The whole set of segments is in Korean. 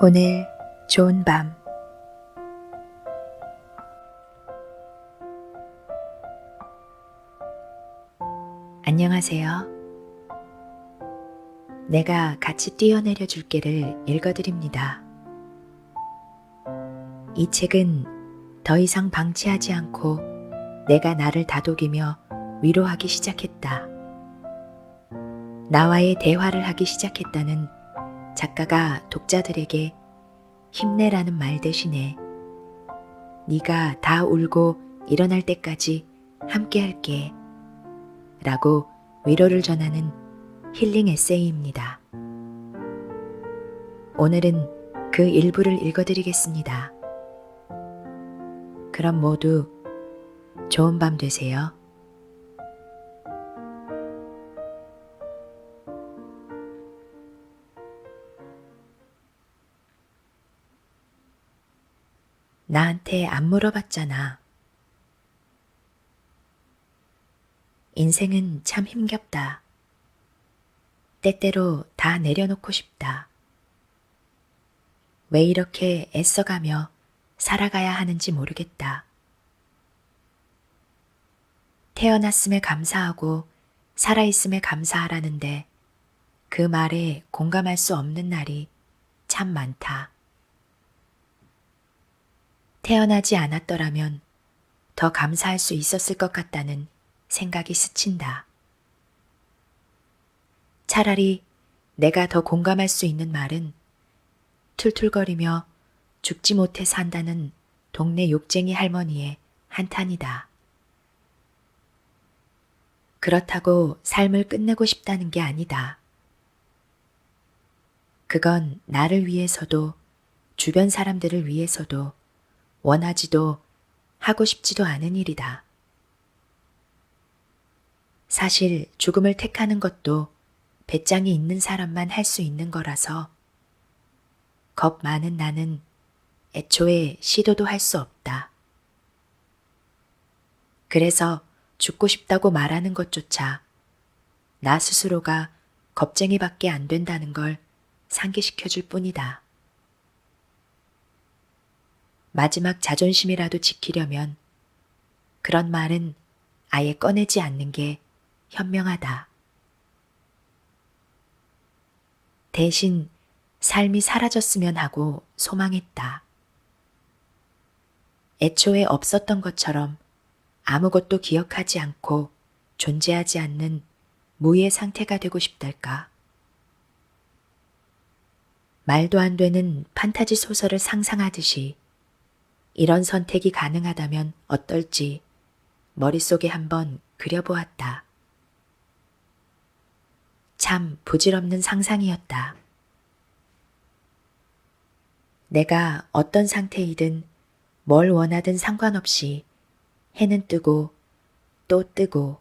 오늘 좋은 밤. 안녕하세요. 내가 같이 뛰어내려 줄게를 읽어드립니다. 이 책은 더 이상 방치하지 않고 내가 나를 다독이며 위로하기 시작했다. 나와의 대화를 하기 시작했다는 작가가 독자들에게 힘내라는 말 대신에 네가 다 울고 일어날 때까지 함께 할게 라고 위로를 전하는 힐링 에세이입니다. 오늘은 그 일부를 읽어드리겠습니다. 그럼 모두 좋은 밤 되세요. 나한테 안 물어봤잖아. 인생은 참 힘겹다. 때때로 다 내려놓고 싶다. 왜 이렇게 애써가며 살아가야 하는지 모르겠다. 태어났음에 감사하고 살아있음에 감사하라는데 그 말에 공감할 수 없는 날이 참 많다. 태어나지 않았더라면 더 감사할 수 있었을 것 같다는 생각이 스친다. 차라리 내가 더 공감할 수 있는 말은 툴툴거리며 죽지 못해 산다는 동네 욕쟁이 할머니의 한탄이다. 그렇다고 삶을 끝내고 싶다는 게 아니다. 그건 나를 위해서도 주변 사람들을 위해서도 원하지도 하고 싶지도 않은 일이다. 사실 죽음을 택하는 것도 배짱이 있는 사람만 할 수 있는 거라서 겁 많은 나는 애초에 시도도 할 수 없다. 그래서 죽고 싶다고 말하는 것조차 나 스스로가 겁쟁이밖에 안 된다는 걸 상기시켜 줄 뿐이다. 마지막 자존심이라도 지키려면 그런 말은 아예 꺼내지 않는 게 현명하다. 대신 삶이 사라졌으면 하고 소망했다. 애초에 없었던 것처럼 아무것도 기억하지 않고 존재하지 않는 무의 상태가 되고 싶달까. 말도 안 되는 판타지 소설을 상상하듯이 이런 선택이 가능하다면 어떨지 머릿속에 한번 그려보았다. 참 부질없는 상상이었다. 내가 어떤 상태이든 뭘 원하든 상관없이 해는 뜨고 또 뜨고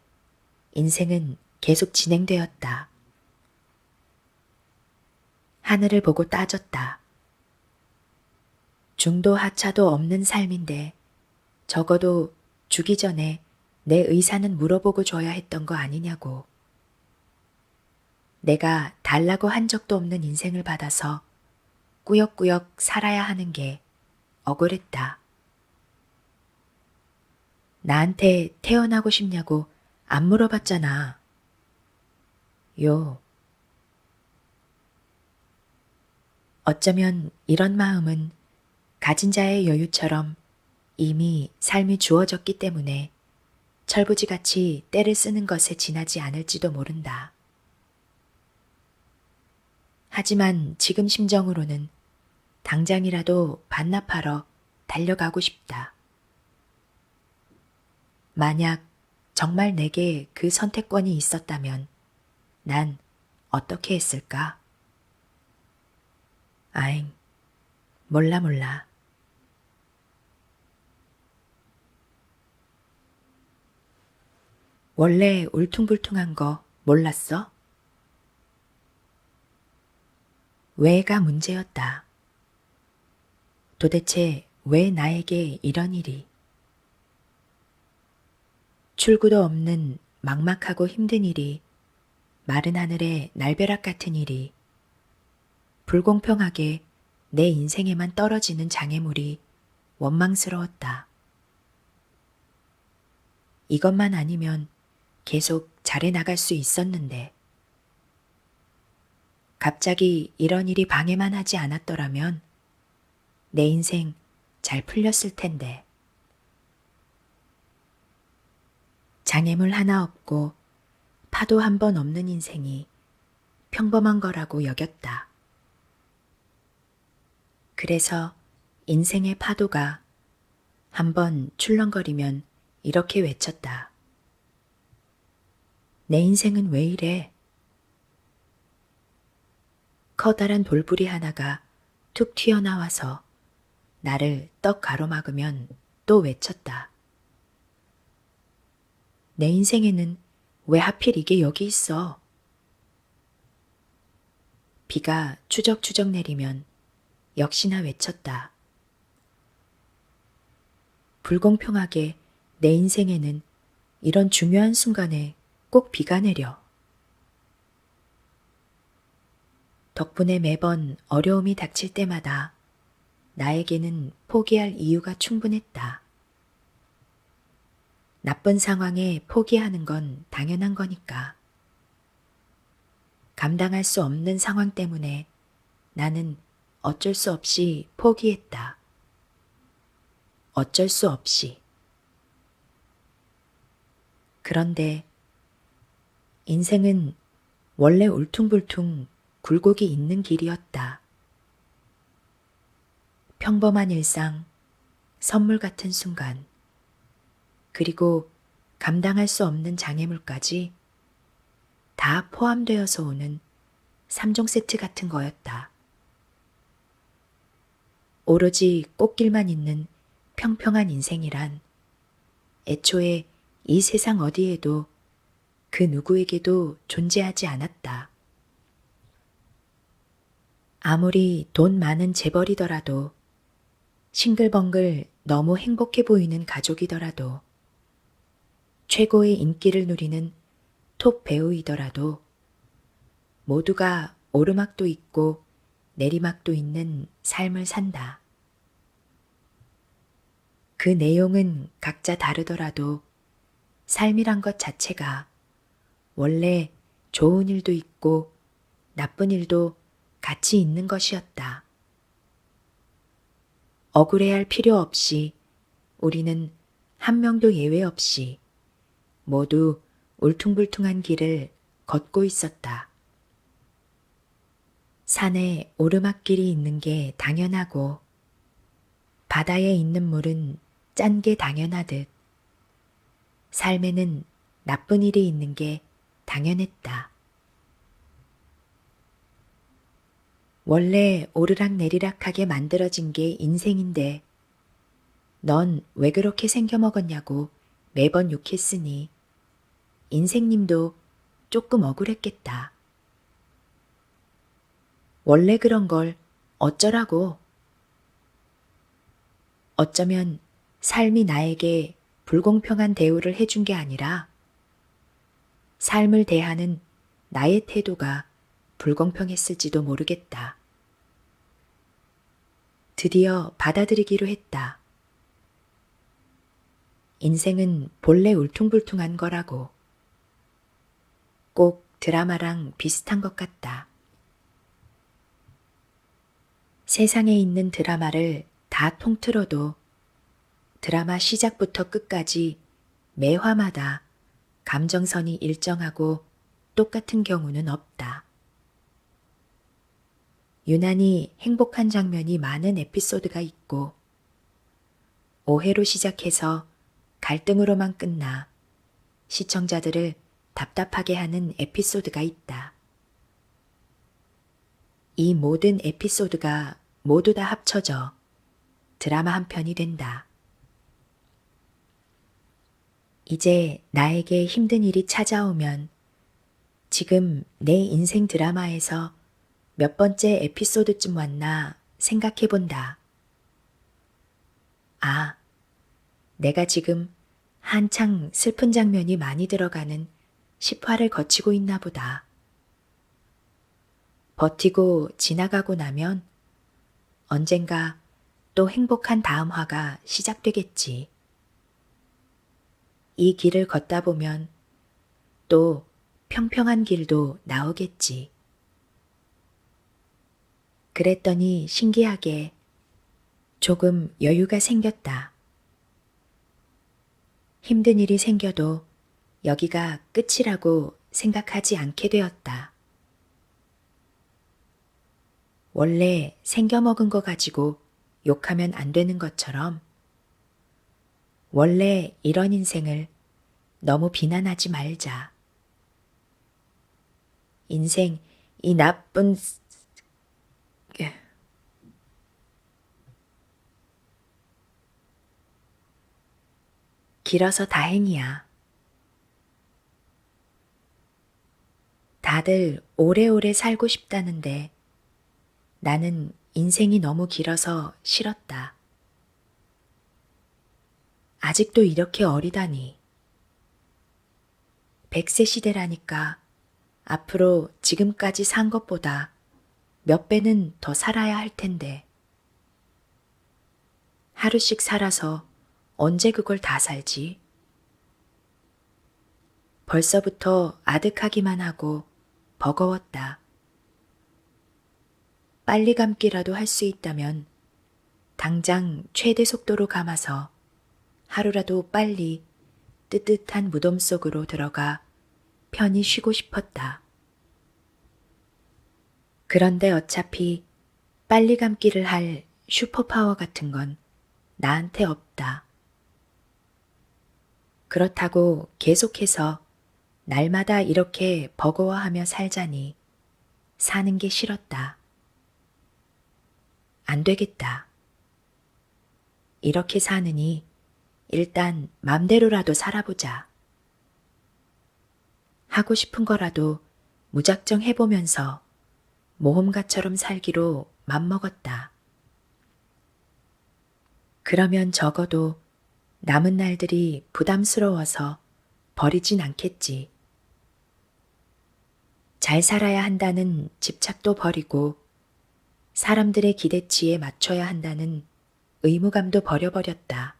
인생은 계속 진행되었다. 하늘을 보고 따졌다. 중도 하차도 없는 삶인데 적어도 주기 전에 내 의사는 물어보고 줘야 했던 거 아니냐고. 내가 달라고 한 적도 없는 인생을 받아서 꾸역꾸역 살아야 하는 게 억울했다. 나한테 태어나고 싶냐고 안 물어봤잖아. 어쩌면 이런 마음은 가진 자의 여유처럼 이미 삶이 주어졌기 때문에 철부지같이 때를 쓰는 것에 지나지 않을지도 모른다. 하지만 지금 심정으로는 당장이라도 반납하러 달려가고 싶다. 만약 정말 내게 그 선택권이 있었다면 난 어떻게 했을까? 아잉, 몰라. 원래 울퉁불퉁한 거 몰랐어? 왜가 문제였다. 도대체 왜 나에게 이런 일이? 출구도 없는 막막하고 힘든 일이, 마른 하늘에 날벼락 같은 일이, 불공평하게 내 인생에만 떨어지는 장애물이 원망스러웠다. 이것만 아니면 계속 잘해 나갈 수 있었는데, 갑자기 이런 일이 방해만 하지 않았더라면 내 인생 잘 풀렸을 텐데. 장애물 하나 없고 파도 한 번 없는 인생이 평범한 거라고 여겼다. 그래서 인생의 파도가 한 번 출렁거리면 이렇게 외쳤다. 내 인생은 왜 이래? 커다란 돌부리 하나가 툭 튀어나와서 나를 떡 가로막으면 또 외쳤다. 내 인생에는 왜 하필 이게 여기 있어? 비가 추적추적 내리면 역시나 외쳤다. 불공평하게 내 인생에는 이런 중요한 순간에 꼭 비가 내려. 덕분에 매번 어려움이 닥칠 때마다 나에게는 포기할 이유가 충분했다. 나쁜 상황에 포기하는 건 당연한 거니까. 감당할 수 없는 상황 때문에 나는 어쩔 수 없이 포기했다. 어쩔 수 없이. 그런데 인생은 원래 울퉁불퉁 굴곡이 있는 길이었다. 평범한 일상, 선물 같은 순간, 그리고 감당할 수 없는 장애물까지 다 포함되어서 오는 3종 세트 같은 거였다. 오로지 꽃길만 있는 평평한 인생이란 애초에 이 세상 어디에도 그 누구에게도 존재하지 않았다. 아무리 돈 많은 재벌이더라도, 싱글벙글 너무 행복해 보이는 가족이더라도, 최고의 인기를 누리는 톱 배우이더라도 모두가 오르막도 있고 내리막도 있는 삶을 산다. 그 내용은 각자 다르더라도 삶이란 것 자체가 원래 좋은 일도 있고 나쁜 일도 같이 있는 것이었다. 억울해할 필요 없이 우리는 한 명도 예외 없이 모두 울퉁불퉁한 길을 걷고 있었다. 산에 오르막길이 있는 게 당연하고 바다에 있는 물은 짠 게 당연하듯 삶에는 나쁜 일이 있는 게 당연했다. 원래 오르락내리락하게 만들어진 게 인생인데 넌 왜 그렇게 생겨먹었냐고 매번 욕했으니 인생님도 조금 억울했겠다. 원래 그런 걸 어쩌라고. 어쩌면 삶이 나에게 불공평한 대우를 해준 게 아니라 삶을 대하는 나의 태도가 불공평했을지도 모르겠다. 드디어 받아들이기로 했다. 인생은 본래 울퉁불퉁한 거라고. 꼭 드라마랑 비슷한 것 같다. 세상에 있는 드라마를 다 통틀어도 드라마 시작부터 끝까지 매 화마다 감정선이 일정하고 똑같은 경우는 없다. 유난히 행복한 장면이 많은 에피소드가 있고 오해로 시작해서 갈등으로만 끝나 시청자들을 답답하게 하는 에피소드가 있다. 이 모든 에피소드가 모두 다 합쳐져 드라마 한 편이 된다. 이제 나에게 힘든 일이 찾아오면 지금 내 인생 드라마에서 몇 번째 에피소드쯤 왔나 생각해 본다. 아, 내가 지금 한창 슬픈 장면이 많이 들어가는 10화를 거치고 있나 보다. 버티고 지나가고 나면 언젠가 또 행복한 다음화가 시작되겠지. 이 길을 걷다 보면 또 평평한 길도 나오겠지. 그랬더니 신기하게 조금 여유가 생겼다. 힘든 일이 생겨도 여기가 끝이라고 생각하지 않게 되었다. 원래 생겨먹은 거 가지고 욕하면 안 되는 것처럼 원래 이런 인생을 너무 비난하지 말자. 인생 이 나쁜 길어서 다행이야. 다들 오래오래 살고 싶다는데 나는 인생이 너무 길어서 싫었다. 아직도 이렇게 어리다니. 100세 시대라니까 앞으로 지금까지 산 것보다 몇 배는 더 살아야 할 텐데. 하루씩 살아서 언제 그걸 다 살지? 벌써부터 아득하기만 하고 버거웠다. 빨리 감기라도 할 수 있다면 당장 최대 속도로 감아서 하루라도 빨리 뜨뜻한 무덤 속으로 들어가 편히 쉬고 싶었다. 그런데 어차피 빨리 감기를 할 슈퍼파워 같은 건 나한테 없다. 그렇다고 계속해서 날마다 이렇게 버거워하며 살자니 사는 게 싫었다. 안 되겠다. 이렇게 사느니 일단 맘대로라도 살아보자. 하고 싶은 거라도 무작정 해보면서 모험가처럼 살기로 맘먹었다. 그러면 적어도 남은 날들이 부담스러워서 버리진 않겠지. 잘 살아야 한다는 집착도 버리고 사람들의 기대치에 맞춰야 한다는 의무감도 버려버렸다.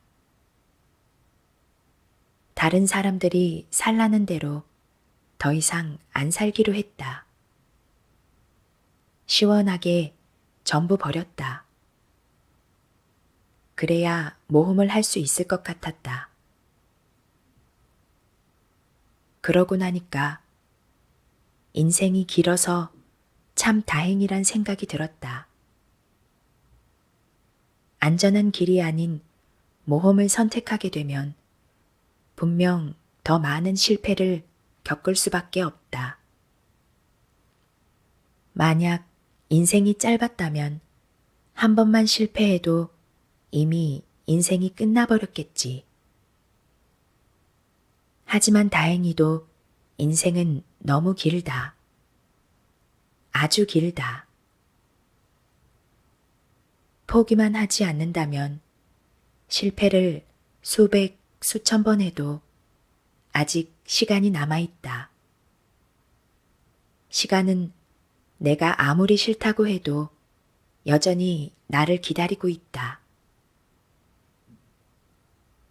다른 사람들이 살라는 대로 더 이상 안 살기로 했다. 시원하게 전부 버렸다. 그래야 모험을 할 수 있을 것 같았다. 그러고 나니까 인생이 길어서 참 다행이란 생각이 들었다. 안전한 길이 아닌 모험을 선택하게 되면 분명 더 많은 실패를 겪을 수밖에 없다. 만약 인생이 짧았다면 한 번만 실패해도 이미 인생이 끝나버렸겠지. 하지만 다행히도 인생은 너무 길다. 아주 길다. 포기만 하지 않는다면 실패를 수백, 수천 번 해도 아직 시간이 남아있다. 시간은 내가 아무리 싫다고 해도 여전히 나를 기다리고 있다.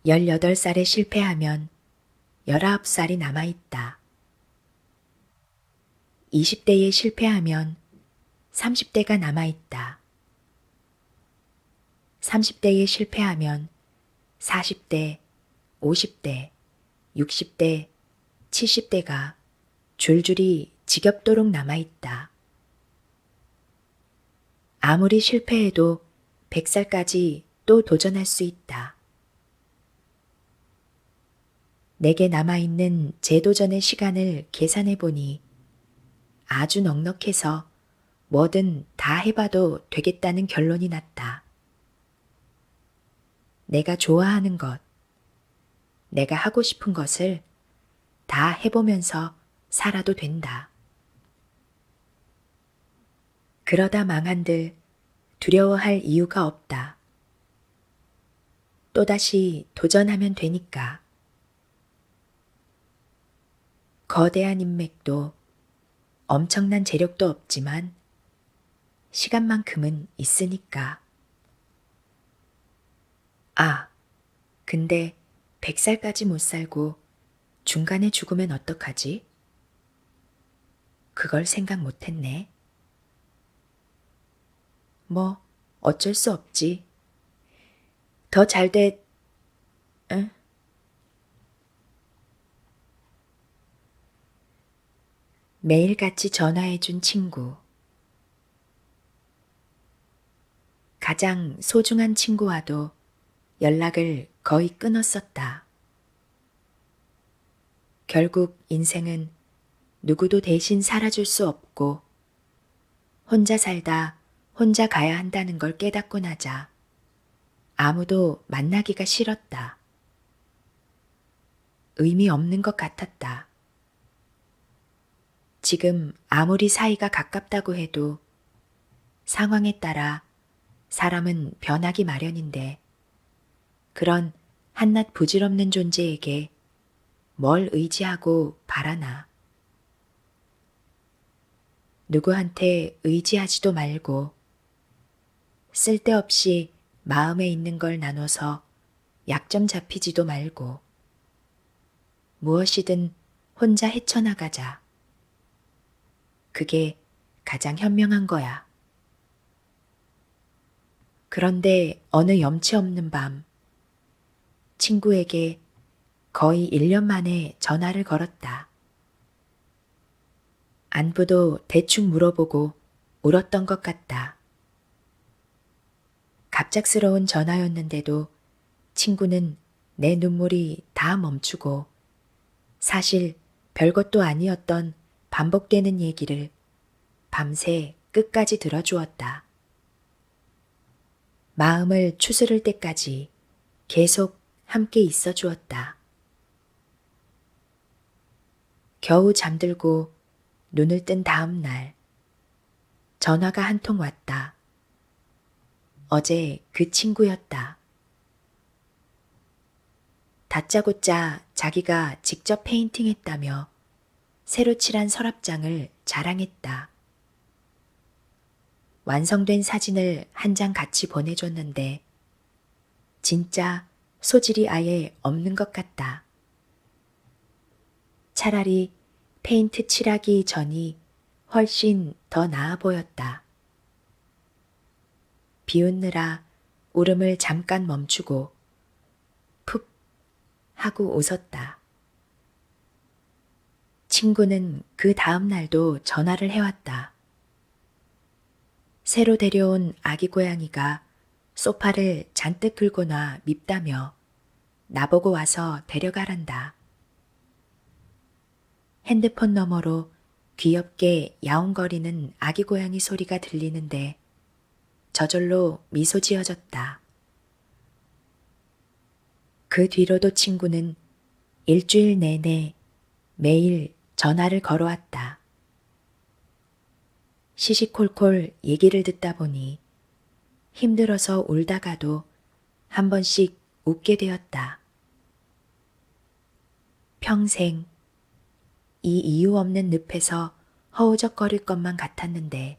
18살에 실패하면 19살이 남아있다. 20대에 실패하면 30대가 남아있다. 30대에 실패하면 40대, 50대, 60대, 70대가 줄줄이 지겹도록 남아있다. 아무리 실패해도 100살까지 또 도전할 수 있다. 내게 남아있는 재도전의 시간을 계산해보니 아주 넉넉해서 뭐든 다 해봐도 되겠다는 결론이 났다. 내가 좋아하는 것, 내가 하고 싶은 것을 다 해보면서 살아도 된다. 그러다 망한들 두려워할 이유가 없다. 또다시 도전하면 되니까. 거대한 인맥도 엄청난 재력도 없지만 시간만큼은 있으니까. 아, 근데 100살까지 못 살고 중간에 죽으면 어떡하지? 그걸 생각 못 했네. 뭐, 어쩔 수 없지. 더 잘 응? 매일같이 전화해준 친구. 가장 소중한 친구와도 연락을 거의 끊었었다. 결국 인생은 누구도 대신 살아줄 수 없고 혼자 살다 혼자 가야 한다는 걸 깨닫고 나자 아무도 만나기가 싫었다. 의미 없는 것 같았다. 지금 아무리 사이가 가깝다고 해도 상황에 따라 사람은 변하기 마련인데 그런 한낱 부질없는 존재에게 뭘 의지하고 바라나. 누구한테 의지하지도 말고 쓸데없이 마음에 있는 걸 나눠서 약점 잡히지도 말고 무엇이든 혼자 헤쳐나가자. 그게 가장 현명한 거야. 그런데 어느 염치 없는 밤 친구에게 거의 1년 만에 전화를 걸었다. 안부도 대충 물어보고 울었던 것 같다. 갑작스러운 전화였는데도 친구는 내 눈물이 다 멈추고 사실 별것도 아니었던 반복되는 얘기를 밤새 끝까지 들어주었다. 마음을 추스를 때까지 계속 함께 있어 주었다. 겨우 잠들고 눈을 뜬 다음 날 전화가 한 통 왔다. 어제 그 친구였다. 다짜고짜 자기가 직접 페인팅했다며 새로 칠한 서랍장을 자랑했다. 완성된 사진을 한 장 같이 보내줬는데 진짜 소질이 아예 없는 것 같다. 차라리 페인트 칠하기 전이 훨씬 더 나아 보였다. 비웃느라 울음을 잠깐 멈추고 푹 하고 웃었다. 친구는 그 다음 날도 전화를 해왔다. 새로 데려온 아기 고양이가 소파를 잔뜩 긁고 놔 밉다며 나보고 와서 데려가란다. 핸드폰 너머로 귀엽게 야옹거리는 아기 고양이 소리가 들리는데 저절로 미소 지어졌다. 그 뒤로도 친구는 일주일 내내 매일 전화를 걸어왔다. 시시콜콜 얘기를 듣다 보니 힘들어서 울다가도 한 번씩 웃게 되었다. 평생 이 이유 없는 늪에서 허우적거릴 것만 같았는데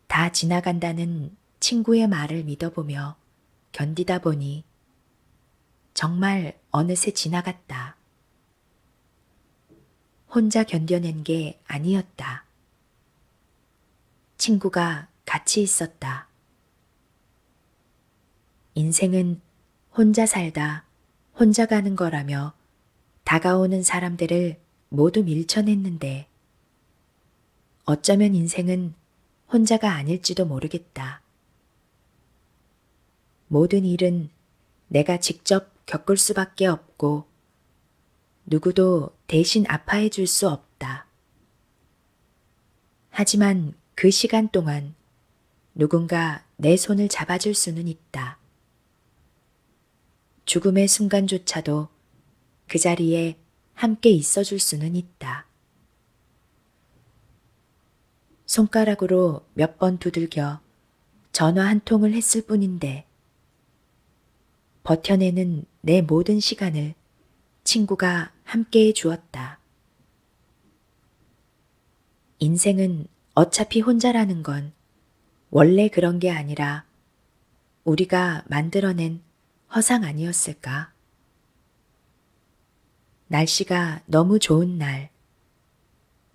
다 지나간다는 친구의 말을 믿어보며 견디다 보니 정말 어느새 지나갔다. 혼자 견뎌낸 게 아니었다. 친구가 같이 있었다. 인생은 혼자 살다 혼자 가는 거라며 다가오는 사람들을 모두 밀쳐냈는데 어쩌면 인생은 혼자가 아닐지도 모르겠다. 모든 일은 내가 직접 겪을 수밖에 없고 누구도 대신 아파해 줄 수 없다. 하지만 그 시간 동안 누군가 내 손을 잡아줄 수는 있다. 죽음의 순간조차도 그 자리에 함께 있어줄 수는 있다. 손가락으로 몇 번 두들겨 전화 한 통을 했을 뿐인데 버텨내는 내 모든 시간을 친구가 함께해 주었다. 인생은 어차피 혼자라는 건 원래 그런 게 아니라 우리가 만들어낸 허상 아니었을까? 날씨가 너무 좋은 날,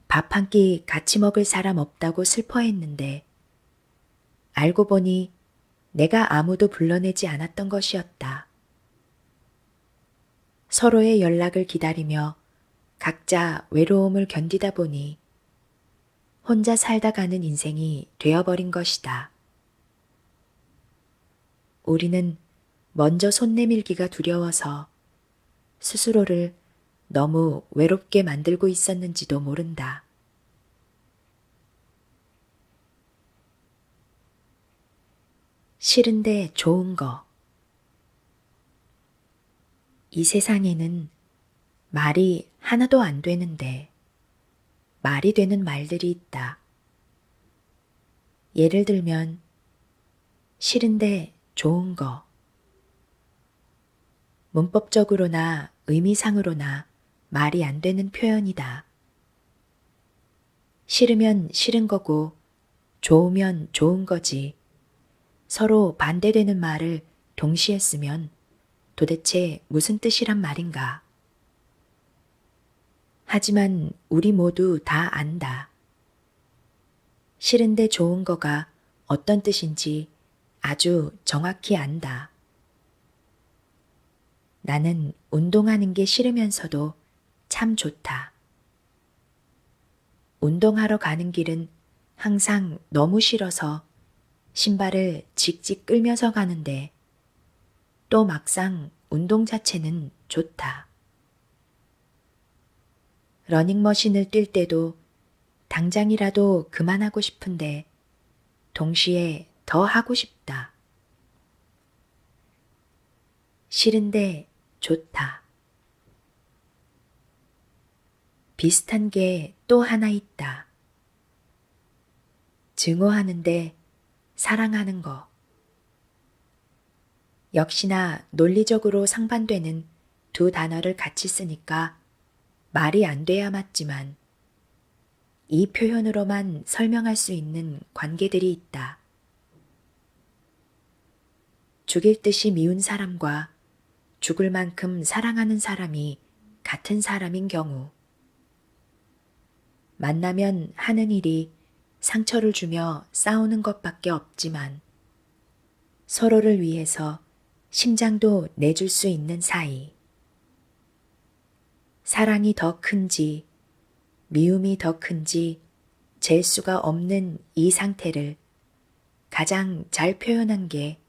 밥 한 끼 같이 먹을 사람 없다고 슬퍼했는데, 알고 보니 내가 아무도 불러내지 않았던 것이었다. 서로의 연락을 기다리며 각자 외로움을 견디다 보니 혼자 살다 가는 인생이 되어버린 것이다. 우리는 먼저 손 내밀기가 두려워서 스스로를 너무 외롭게 만들고 있었는지도 모른다. 싫은데 좋은 거. 이 세상에는 말이 하나도 안 되는데 말이 되는 말들이 있다. 예를 들면 싫은데 좋은 거. 문법적으로나 의미상으로나 말이 안 되는 표현이다. 싫으면 싫은 거고 좋으면 좋은 거지. 서로 반대되는 말을 동시에 쓰면 도대체 무슨 뜻이란 말인가? 하지만 우리 모두 다 안다. 싫은데 좋은 거가 어떤 뜻인지 아주 정확히 안다. 나는 운동하는 게 싫으면서도 참 좋다. 운동하러 가는 길은 항상 너무 싫어서 신발을 직직 끌면서 가는데 또 막상 운동 자체는 좋다. 러닝머신을 뛸 때도 당장이라도 그만하고 싶은데 동시에 더 하고 싶다. 싫은데 좋다. 비슷한 게 또 하나 있다. 증오하는데 사랑하는 거. 역시나 논리적으로 상반되는 두 단어를 같이 쓰니까 말이 안 돼야 맞지만 이 표현으로만 설명할 수 있는 관계들이 있다. 죽일 듯이 미운 사람과 죽을 만큼 사랑하는 사람이 같은 사람인 경우, 만나면 하는 일이 상처를 주며 싸우는 것밖에 없지만 서로를 위해서 심장도 내줄 수 있는 사이. 사랑이 더 큰지 미움이 더 큰지 잴 수가 없는 이 상태를 가장 잘 표현한 게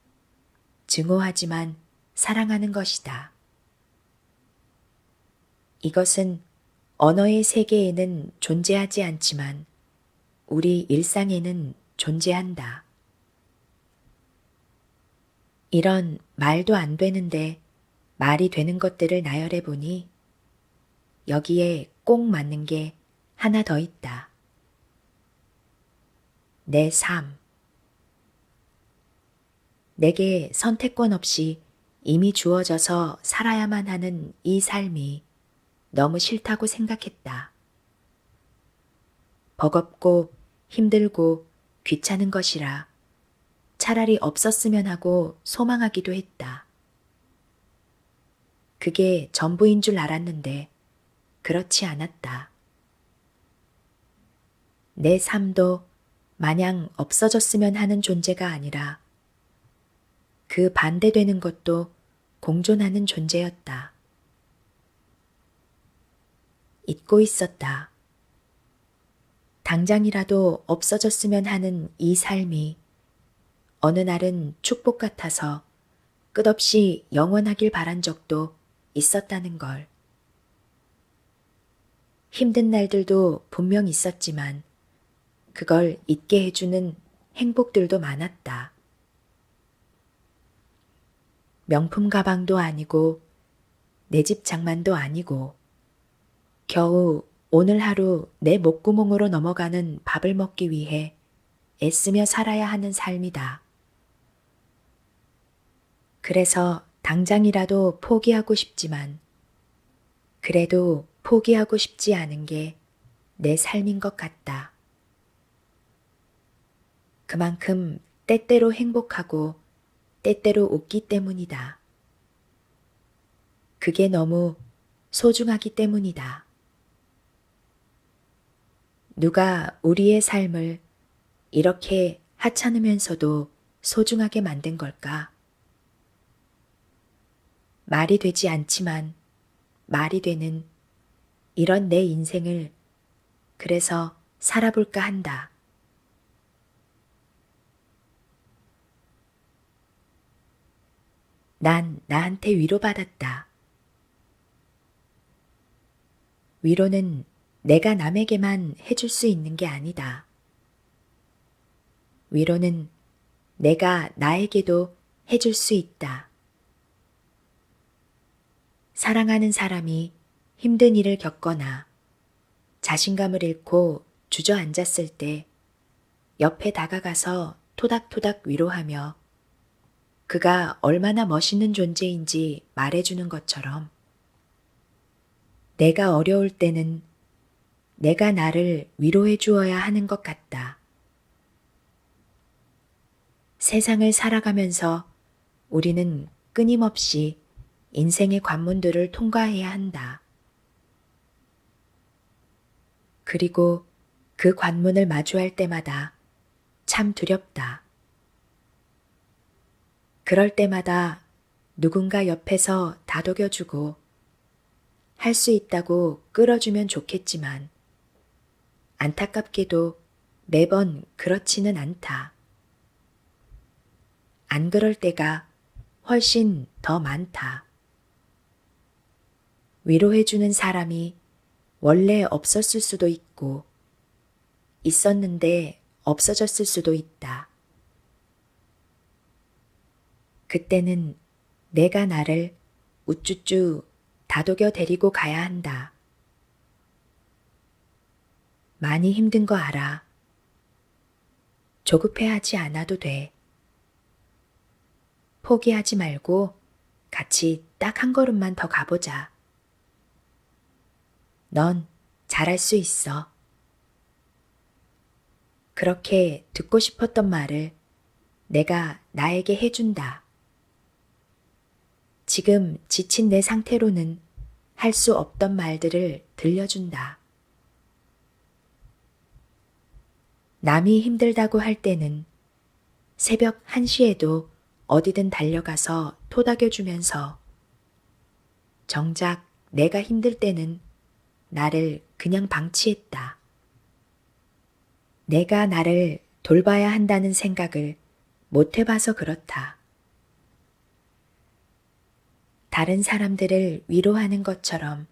증오하지만 사랑하는 것이다. 이것은 언어의 세계에는 존재하지 않지만 우리 일상에는 존재한다. 이런 말도 안 되는데 말이 되는 것들을 나열해 보니 여기에 꼭 맞는 게 하나 더 있다. 내 삶. 내게 선택권 없이 이미 주어져서 살아야만 하는 이 삶이 너무 싫다고 생각했다. 버겁고 힘들고 귀찮은 것이라 차라리 없었으면 하고 소망하기도 했다. 그게 전부인 줄 알았는데 그렇지 않았다. 내 삶도 마냥 없어졌으면 하는 존재가 아니라 그 반대되는 것도 공존하는 존재였다. 잊고 있었다. 당장이라도 없어졌으면 하는 이 삶이 어느 날은 축복 같아서 끝없이 영원하길 바란 적도 있었다는 걸. 힘든 날들도 분명 있었지만 그걸 잊게 해주는 행복들도 많았다. 명품 가방도 아니고 내 집 장만도 아니고 겨우 오늘 하루 내 목구멍으로 넘어가는 밥을 먹기 위해 애쓰며 살아야 하는 삶이다. 그래서 당장이라도 포기하고 싶지만 그래도 포기하고 싶지 않은 게 내 삶인 것 같다. 그만큼 때때로 행복하고 때때로 웃기 때문이다. 그게 너무 소중하기 때문이다. 누가 우리의 삶을 이렇게 하찮으면서도 소중하게 만든 걸까? 말이 되지 않지만 말이 되는 이런 내 인생을 그래서 살아볼까 한다. 난 나한테 위로받았다. 위로는 내가 남에게만 해줄 수 있는 게 아니다. 위로는 내가 나에게도 해줄 수 있다. 사랑하는 사람이 힘든 일을 겪거나 자신감을 잃고 주저앉았을 때 옆에 다가가서 토닥토닥 위로하며 그가 얼마나 멋있는 존재인지 말해주는 것처럼 내가 어려울 때는 내가 나를 위로해 주어야 하는 것 같다. 세상을 살아가면서 우리는 끊임없이 인생의 관문들을 통과해야 한다. 그리고 그 관문을 마주할 때마다 참 두렵다. 그럴 때마다 누군가 옆에서 다독여주고 할 수 있다고 끌어주면 좋겠지만 안타깝게도 매번 그렇지는 않다. 안 그럴 때가 훨씬 더 많다. 위로해주는 사람이 원래 없었을 수도 있고, 있었는데 없어졌을 수도 있다. 그때는 내가 나를 우쭈쭈 다독여 데리고 가야 한다. 많이 힘든 거 알아. 조급해하지 않아도 돼. 포기하지 말고 같이 딱 한 걸음만 더 가보자. 넌 잘할 수 있어. 그렇게 듣고 싶었던 말을 내가 나에게 해준다. 지금 지친 내 상태로는 할 수 없던 말들을 들려준다. 남이 힘들다고 할 때는 새벽 1시에도 어디든 달려가서 토닥여주면서 정작 내가 힘들 때는 나를 그냥 방치했다. 내가 나를 돌봐야 한다는 생각을 못 해봐서 그렇다. 다른 사람들을 위로하는 것처럼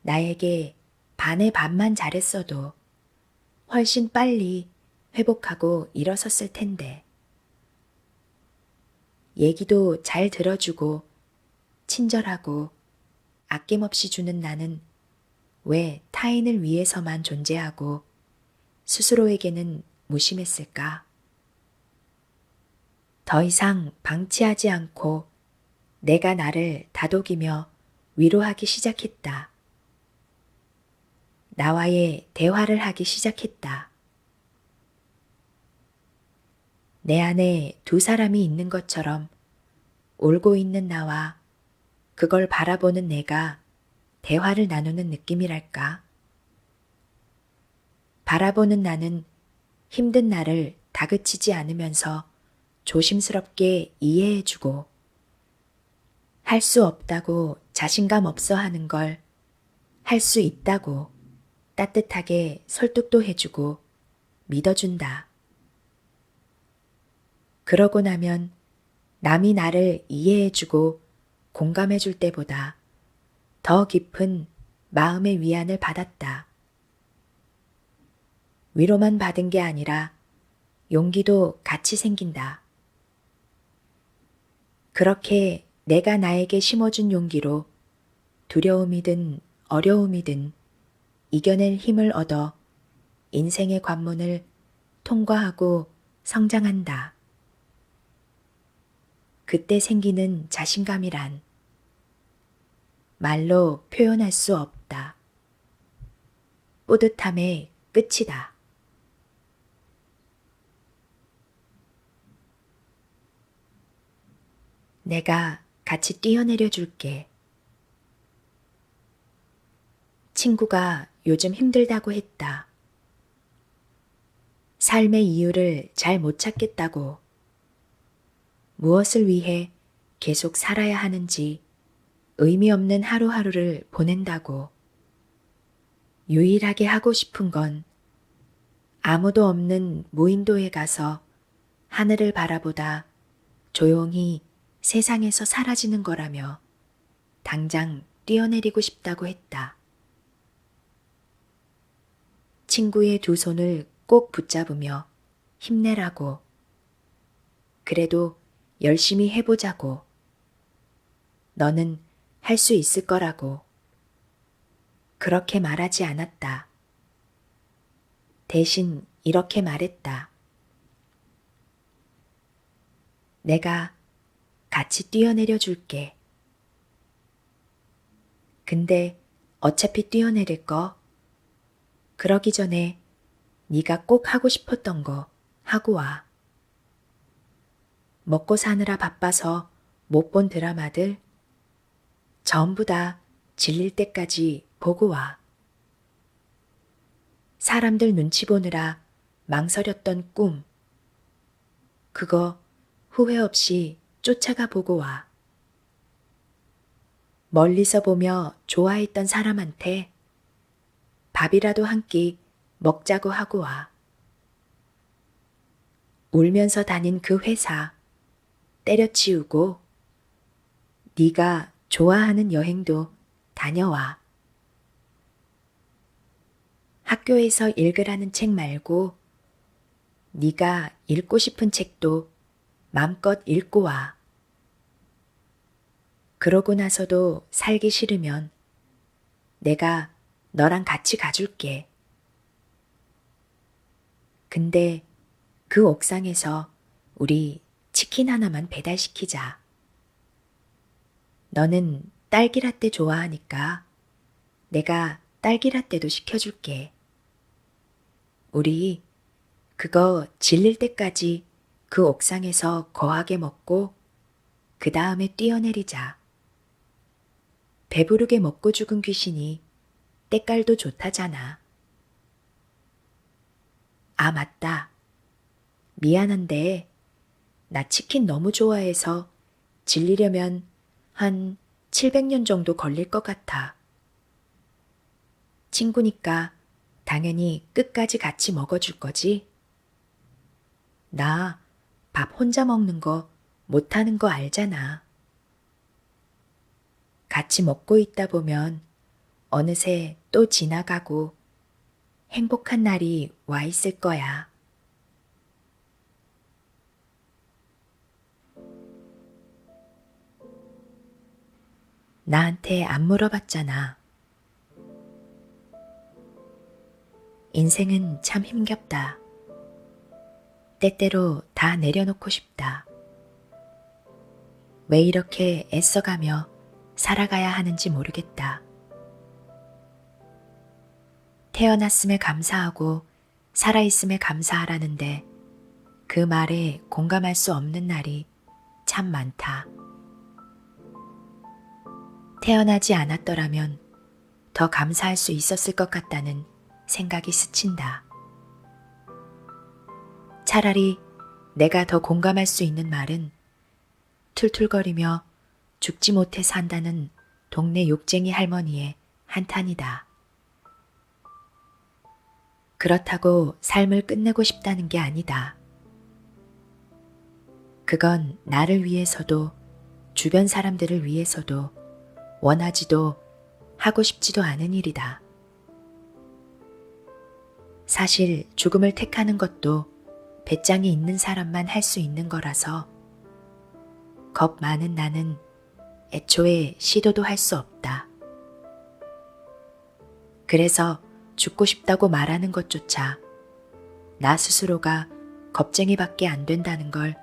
나에게 반의 반만 잘했어도 훨씬 빨리 회복하고 일어섰을 텐데. 얘기도 잘 들어주고 친절하고 아낌없이 주는 나는 왜 타인을 위해서만 존재하고 스스로에게는 무심했을까? 더 이상 방치하지 않고 내가 나를 다독이며 위로하기 시작했다. 나와의 대화를 하기 시작했다. 내 안에 두 사람이 있는 것처럼 울고 있는 나와 그걸 바라보는 내가 대화를 나누는 느낌이랄까. 바라보는 나는 힘든 나를 다그치지 않으면서 조심스럽게 이해해주고 할 수 없다고 자신감 없어 하는 걸 할 수 있다고 따뜻하게 설득도 해주고 믿어준다. 그러고 나면 남이 나를 이해해주고 공감해줄 때보다 더 깊은 마음의 위안을 받았다. 위로만 받은 게 아니라 용기도 같이 생긴다. 그렇게 내가 나에게 심어준 용기로 두려움이든 어려움이든 이겨낼 힘을 얻어 인생의 관문을 통과하고 성장한다. 그때 생기는 자신감이란 말로 표현할 수 없다. 뿌듯함의 끝이다. 내가 같이 뛰어내려 줄게. 친구가 요즘 힘들다고 했다. 삶의 이유를 잘 못 찾겠다고. 무엇을 위해 계속 살아야 하는지 의미 없는 하루하루를 보낸다고. 유일하게 하고 싶은 건 아무도 없는 무인도에 가서 하늘을 바라보다 조용히 세상에서 사라지는 거라며 당장 뛰어내리고 싶다고 했다. 친구의 두 손을 꼭 붙잡으며 힘내라고. 그래도 열심히 해보자고. 너는 할 수 있을 거라고. 그렇게 말하지 않았다. 대신 이렇게 말했다. 내가 같이 뛰어내려 줄게. 근데 어차피 뛰어내릴 거. 그러기 전에 네가 꼭 하고 싶었던 거 하고 와. 먹고 사느라 바빠서 못 본 드라마들 전부 다 질릴 때까지 보고 와. 사람들 눈치 보느라 망설였던 꿈. 그거 후회 없이 쫓아가 보고 와. 멀리서 보며 좋아했던 사람한테 밥이라도 한 끼 먹자고 하고 와. 울면서 다닌 그 회사 때려치우고 네가 좋아하는 여행도 다녀와. 학교에서 읽으라는 책 말고 네가 읽고 싶은 책도 맘껏 읽고 와. 그러고 나서도 살기 싫으면 내가 너랑 같이 가줄게. 근데 그 옥상에서 우리 치킨 하나만 배달시키자. 너는 딸기라떼 좋아하니까 내가 딸기라떼도 시켜줄게. 우리 그거 질릴 때까지 그 옥상에서 거하게 먹고 그 다음에 뛰어내리자. 배부르게 먹고 죽은 귀신이 때깔도 좋다잖아. 아, 맞다. 미안한데 나 치킨 너무 좋아해서 질리려면 한 700년 정도 걸릴 것 같아. 친구니까 당연히 끝까지 같이 먹어줄 거지? 나 밥 혼자 먹는 거 못하는 거 알잖아. 같이 먹고 있다 보면 어느새 또 지나가고 행복한 날이 와 있을 거야. 나한테 안 물어봤잖아. 인생은 참 힘겹다. 때때로 다 내려놓고 싶다. 왜 이렇게 애써가며 살아가야 하는지 모르겠다. 태어났음에 감사하고 살아있음에 감사하라는데 그 말에 공감할 수 없는 날이 참 많다. 태어나지 않았더라면 더 감사할 수 있었을 것 같다는 생각이 스친다. 차라리 내가 더 공감할 수 있는 말은 툴툴거리며 죽지 못해 산다는 동네 욕쟁이 할머니의 한탄이다. 그렇다고 삶을 끝내고 싶다는 게 아니다. 그건 나를 위해서도 주변 사람들을 위해서도 원하지도 하고 싶지도 않은 일이다. 사실 죽음을 택하는 것도 배짱이 있는 사람만 할 수 있는 거라서 겁 많은 나는 애초에 시도도 할 수 없다. 그래서 죽고 싶다고 말하는 것조차 나 스스로가 겁쟁이밖에 안 된다는 걸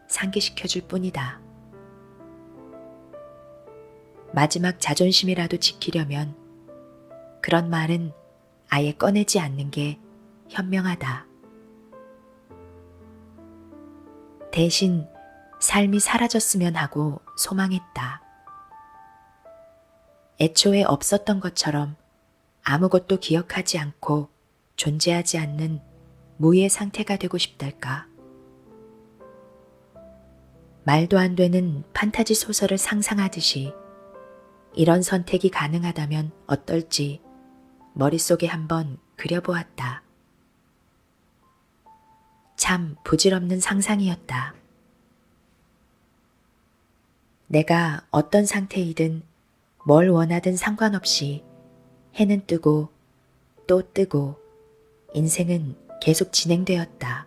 상기시켜 줄 뿐이다. 마지막 자존심이라도 지키려면 그런 말은 아예 꺼내지 않는 게 현명하다. 대신 삶이 사라졌으면 하고 소망했다. 애초에 없었던 것처럼 아무것도 기억하지 않고 존재하지 않는 무의 상태가 되고 싶달까? 말도 안 되는 판타지 소설을 상상하듯이 이런 선택이 가능하다면 어떨지 머릿속에 한번 그려보았다. 참 부질없는 상상이었다. 내가 어떤 상태이든 뭘 원하든 상관없이 해는 뜨고 또 뜨고 인생은 계속 진행되었다.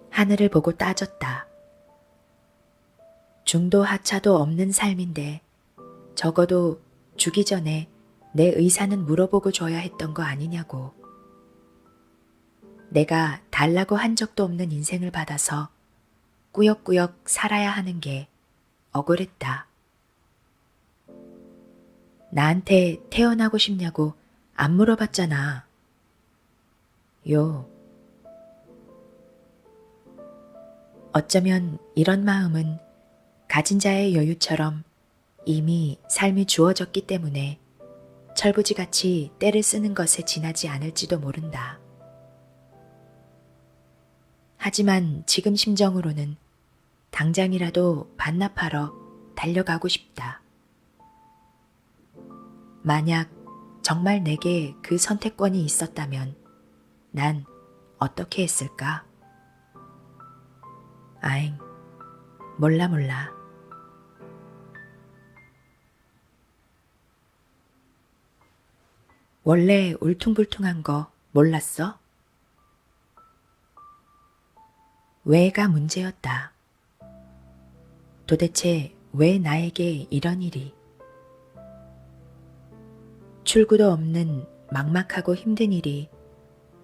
하늘을 보고 따졌다. 중도 하차도 없는 삶인데 적어도 주기 전에 내 의사는 물어보고 줘야 했던 거 아니냐고. 내가 달라고 한 적도 없는 인생을 받아서 꾸역꾸역 살아야 하는 게 억울했다. 나한테 태어나고 싶냐고 안 물어봤잖아. 어쩌면 이런 마음은 가진 자의 여유처럼 이미 삶이 주어졌기 때문에 철부지같이 때를 쓰는 것에 지나지 않을지도 모른다. 하지만 지금 심정으로는 당장이라도 반납하러 달려가고 싶다. 만약 정말 내게 그 선택권이 있었다면 난 어떻게 했을까? 아잉, 몰라. 원래 울퉁불퉁한 거 몰랐어? 왜가 문제였다. 도대체 왜 나에게 이런 일이? 출구도 없는 막막하고 힘든 일이,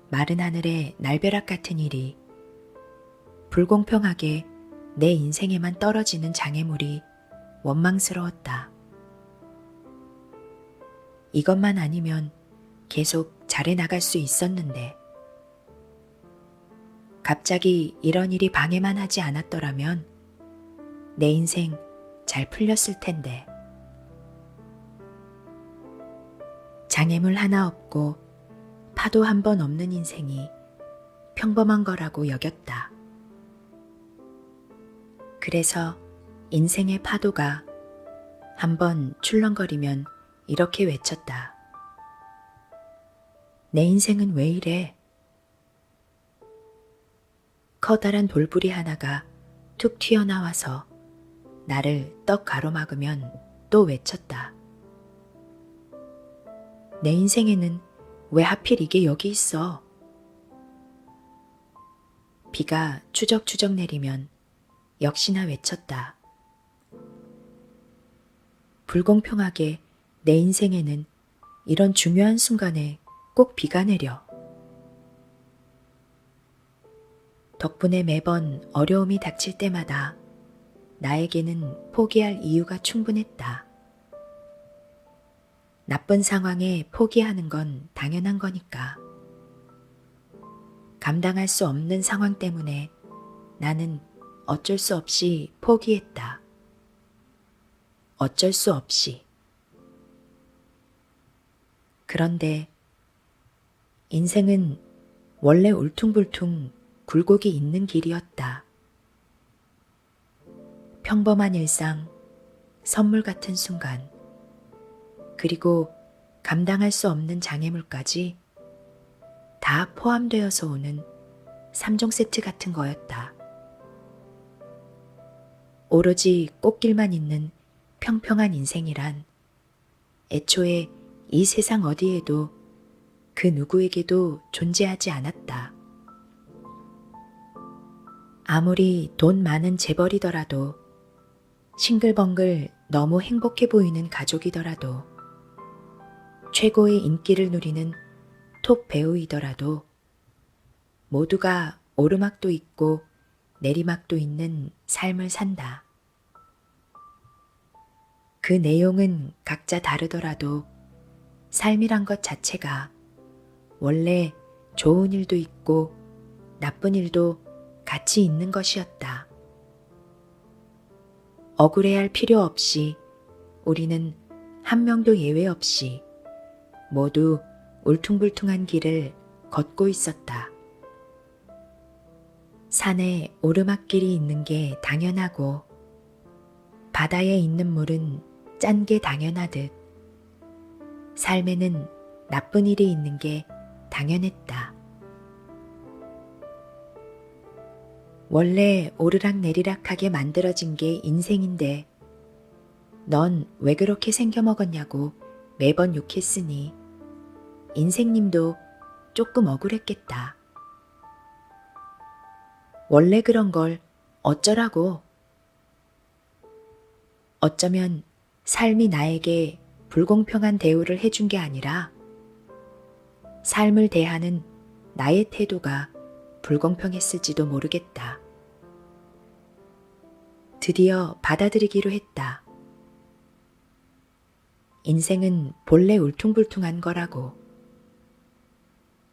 마른 하늘에 날벼락 같은 일이, 불공평하게 내 인생에만 떨어지는 장애물이 원망스러웠다. 이것만 아니면 계속 잘해나갈 수 있었는데, 갑자기 이런 일이 방해만 하지 않았더라면 내 인생 잘 풀렸을 텐데. 장애물 하나 없고 파도 한 번 없는 인생이 평범한 거라고 여겼다. 그래서 인생의 파도가 한번 출렁거리면 이렇게 외쳤다. 내 인생은 왜 이래? 커다란 돌부리 하나가 툭 튀어나와서 나를 떡 가로막으면 또 외쳤다. 내 인생에는 왜 하필 이게 여기 있어? 비가 추적추적 내리면 역시나 외쳤다. 불공평하게 내 인생에는 이런 중요한 순간에 꼭 비가 내려. 덕분에 매번 어려움이 닥칠 때마다 나에게는 포기할 이유가 충분했다. 나쁜 상황에 포기하는 건 당연한 거니까. 감당할 수 없는 상황 때문에 나는 어쩔 수 없이 포기했다. 어쩔 수 없이. 그런데 인생은 원래 울퉁불퉁 굴곡이 있는 길이었다. 평범한 일상, 선물 같은 순간, 그리고 감당할 수 없는 장애물까지 다 포함되어서 오는 3종 세트 같은 거였다. 오로지 꽃길만 있는 평평한 인생이란 애초에 이 세상 어디에도 그 누구에게도 존재하지 않았다. 아무리 돈 많은 재벌이더라도, 싱글벙글 너무 행복해 보이는 가족이더라도, 최고의 인기를 누리는 톱 배우이더라도 모두가 오르막도 있고 내리막도 있는 삶을 산다. 그 내용은 각자 다르더라도 삶이란 것 자체가 원래 좋은 일도 있고 나쁜 일도 같이 있는 것이었다. 억울해할 필요 없이 우리는 한 명도 예외 없이 모두 울퉁불퉁한 길을 걷고 있었다. 산에 오르막길이 있는 게 당연하고 바다에 있는 물은 짠 게 당연하듯 삶에는 나쁜 일이 있는 게 당연했다. 원래 오르락내리락하게 만들어진 게 인생인데 넌 왜 그렇게 생겨먹었냐고 매번 욕했으니 인생님도 조금 억울했겠다. 원래 그런 걸 어쩌라고. 어쩌면 삶이 나에게 불공평한 대우를 해준 게 아니라 삶을 대하는 나의 태도가 불공평했을지도 모르겠다. 드디어 받아들이기로 했다. 인생은 본래 울퉁불퉁한 거라고.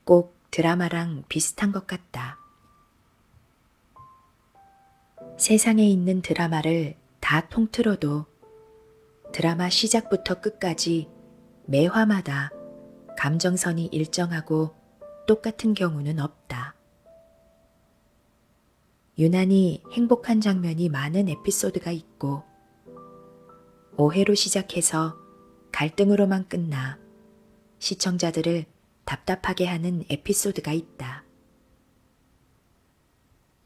꼭 드라마랑 비슷한 것 같다. 세상에 있는 드라마를 다 통틀어도 드라마 시작부터 끝까지 매 화마다 감정선이 일정하고 똑같은 경우는 없다. 유난히 행복한 장면이 많은 에피소드가 있고 오해로 시작해서 갈등으로만 끝나 시청자들을 답답하게 하는 에피소드가 있다.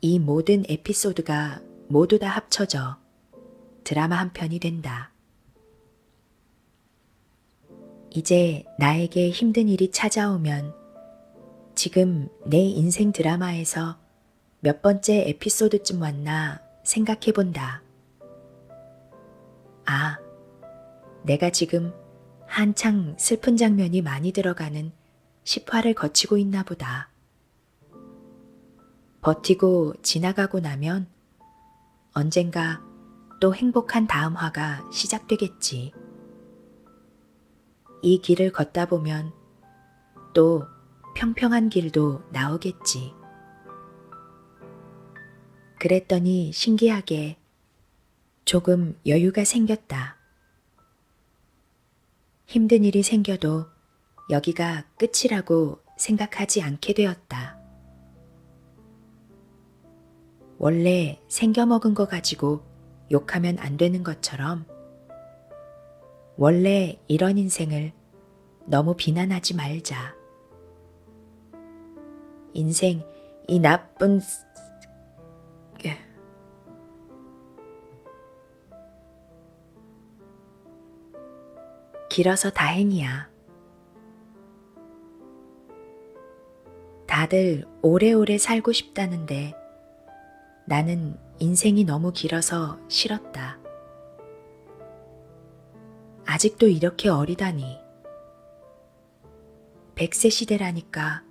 이 모든 에피소드가 모두 다 합쳐져 드라마 한 편이 된다. 이제 나에게 힘든 일이 찾아오면 지금 내 인생 드라마에서 몇 번째 에피소드쯤 왔나 생각해 본다. 아, 내가 지금 한창 슬픈 장면이 많이 들어가는 10화를 거치고 있나 보다. 버티고 지나가고 나면 언젠가 또 행복한 다음 화가 시작되겠지. 이 길을 걷다 보면 또 평평한 길도 나오겠지. 그랬더니 신기하게 조금 여유가 생겼다. 힘든 일이 생겨도 여기가 끝이라고 생각하지 않게 되었다. 원래 생겨먹은 거 가지고 욕하면 안 되는 것처럼 원래 이런 인생을 너무 비난하지 말자. 인생 이 나쁜 길어서 다행이야. 다들 오래오래 살고 싶다는데 나는 인생이 너무 길어서 싫었다. 아직도 이렇게 어리다니. 100세 시대라니까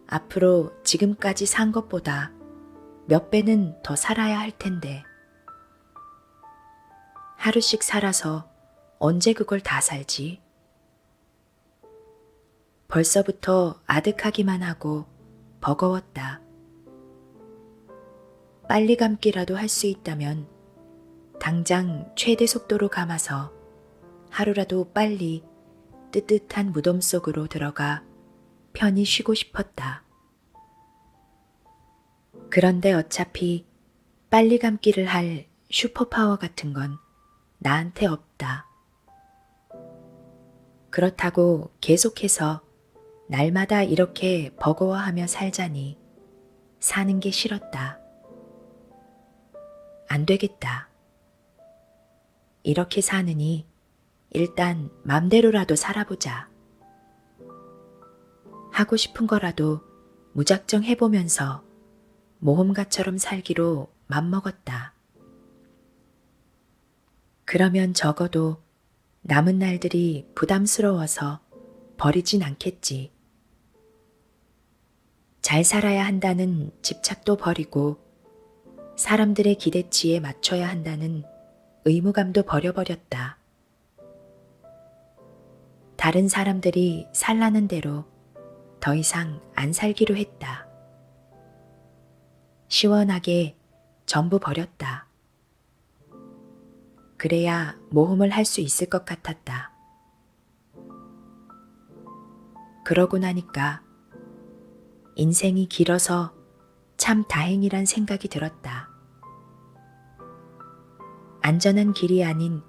앞으로 지금까지 산 것보다 몇 배는 더 살아야 할 텐데. 하루씩 살아서 언제 그걸 다 살지? 벌써부터 아득하기만 하고 버거웠다. 빨리 감기라도 할 수 있다면 당장 최대 속도로 감아서 하루라도 빨리 뜨뜻한 무덤 속으로 들어가 편히 쉬고 싶었다. 그런데 어차피 빨리 감기를 할 슈퍼파워 같은 건 나한테 없다. 그렇다고 계속해서 날마다 이렇게 버거워하며 살자니 사는 게 싫었다. 안 되겠다. 이렇게 사느니 일단 맘대로라도 살아보자. 하고 싶은 거라도 무작정 해보면서 모험가처럼 살기로 맘먹었다. 그러면 적어도 남은 날들이 부담스러워서 버리진 않겠지. 잘 살아야 한다는 집착도 버리고 사람들의 기대치에 맞춰야 한다는 의무감도 버려버렸다. 다른 사람들이 살라는 대로 더 이상 안 살기로 했다. 시원하게 전부 버렸다. 그래야 모험을 할 수 있을 것 같았다. 그러고 나니까 인생이 길어서 참 다행이란 생각이 들었다. 안전한 길이 아닌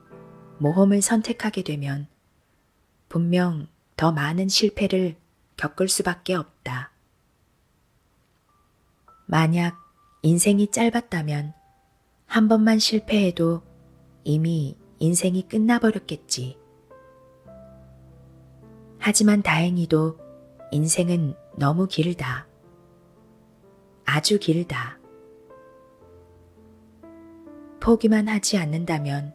모험을 선택하게 되면 분명 더 많은 실패를 겪을 수밖에 없다. 만약 인생이 짧았다면 한 번만 실패해도 이미 인생이 끝나버렸겠지. 하지만 다행히도 인생은 너무 길다. 아주 길다. 포기만 하지 않는다면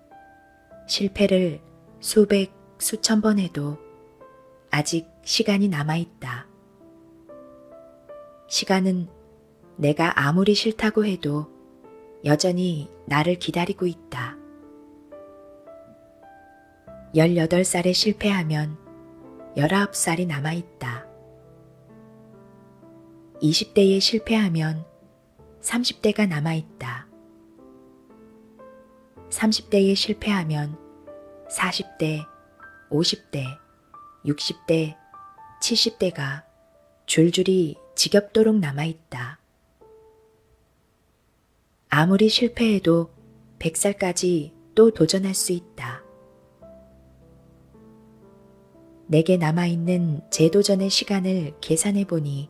실패를 수백, 수천 번 해도 아직 시간이 남아있다. 시간은 내가 아무리 싫다고 해도 여전히 나를 기다리고 있다. 18살에 실패하면 19살이 남아있다. 20대에 실패하면 30대가 남아있다. 30대에 실패하면 40대, 50대, 60대, 70대가 줄줄이 지겹도록 남아있다. 아무리 실패해도 100살까지 또 도전할 수 있다. 내게 남아있는 재도전의 시간을 계산해보니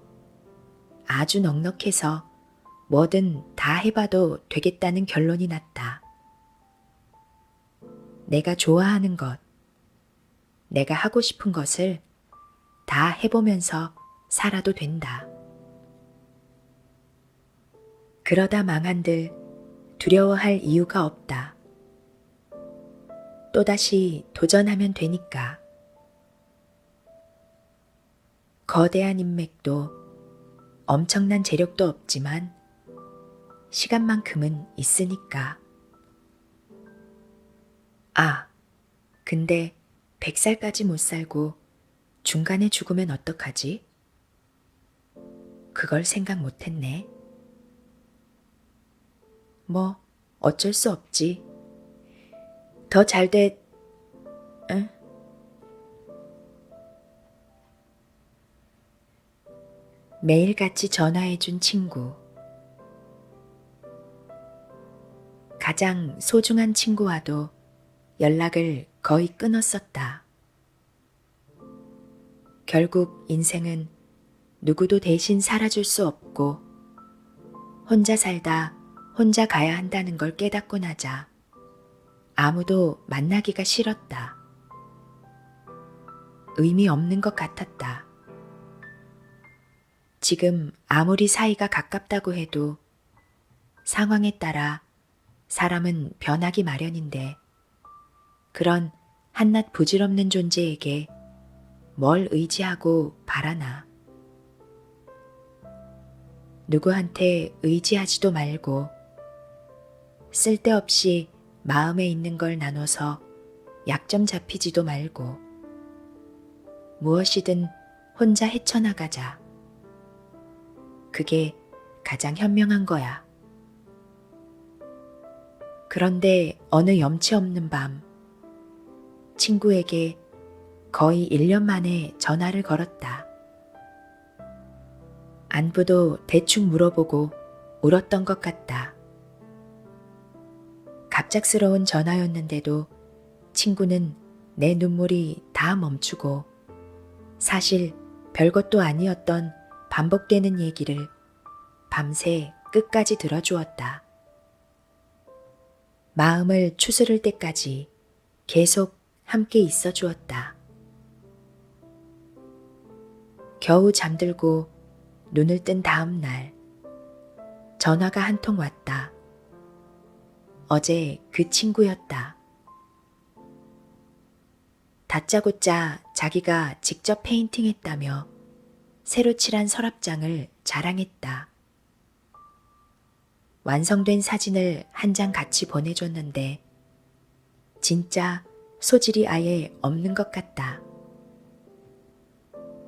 아주 넉넉해서 뭐든 다 해봐도 되겠다는 결론이 났다. 내가 좋아하는 것, 내가 하고 싶은 것을 다 해보면서 살아도 된다. 그러다 망한들 두려워할 이유가 없다. 또다시 도전하면 되니까. 거대한 인맥도 엄청난 재력도 없지만 시간만큼은 있으니까. 아, 근데 100살까지 못 살고 중간에 죽으면 어떡하지? 그걸 생각 못했네. 뭐 어쩔 수 없지. 더 응? 매일같이 전화해준 친구. 가장 소중한 친구와도 연락을 거의 끊었었다. 결국 인생은 누구도 대신 살아줄 수 없고 혼자 살다 혼자 가야 한다는 걸 깨닫고 나자 아무도 만나기가 싫었다. 의미 없는 것 같았다. 지금 아무리 사이가 가깝다고 해도 상황에 따라 사람은 변하기 마련인데 그런 한낱 부질없는 존재에게 뭘 의지하고 바라나. 누구한테 의지하지도 말고 쓸데없이 마음에 있는 걸 나눠서 약점 잡히지도 말고 무엇이든 혼자 헤쳐나가자. 그게 가장 현명한 거야. 그런데 어느 염치 없는 밤 친구에게 거의 1년 만에 전화를 걸었다. 안부도 대충 물어보고 울었던 것 같다. 갑작스러운 전화였는데도 친구는 내 눈물이 다 멈추고 사실 별것도 아니었던 반복되는 얘기를 밤새 끝까지 들어주었다. 마음을 추스를 때까지 계속 함께 있어 주었다. 겨우 잠들고 눈을 뜬 다음 날 전화가 한 통 왔다. 어제 그 친구였다. 다짜고짜 자기가 직접 페인팅했다며 새로 칠한 서랍장을 자랑했다. 완성된 사진을 한 장 같이 보내줬는데 진짜 소질이 아예 없는 것 같다.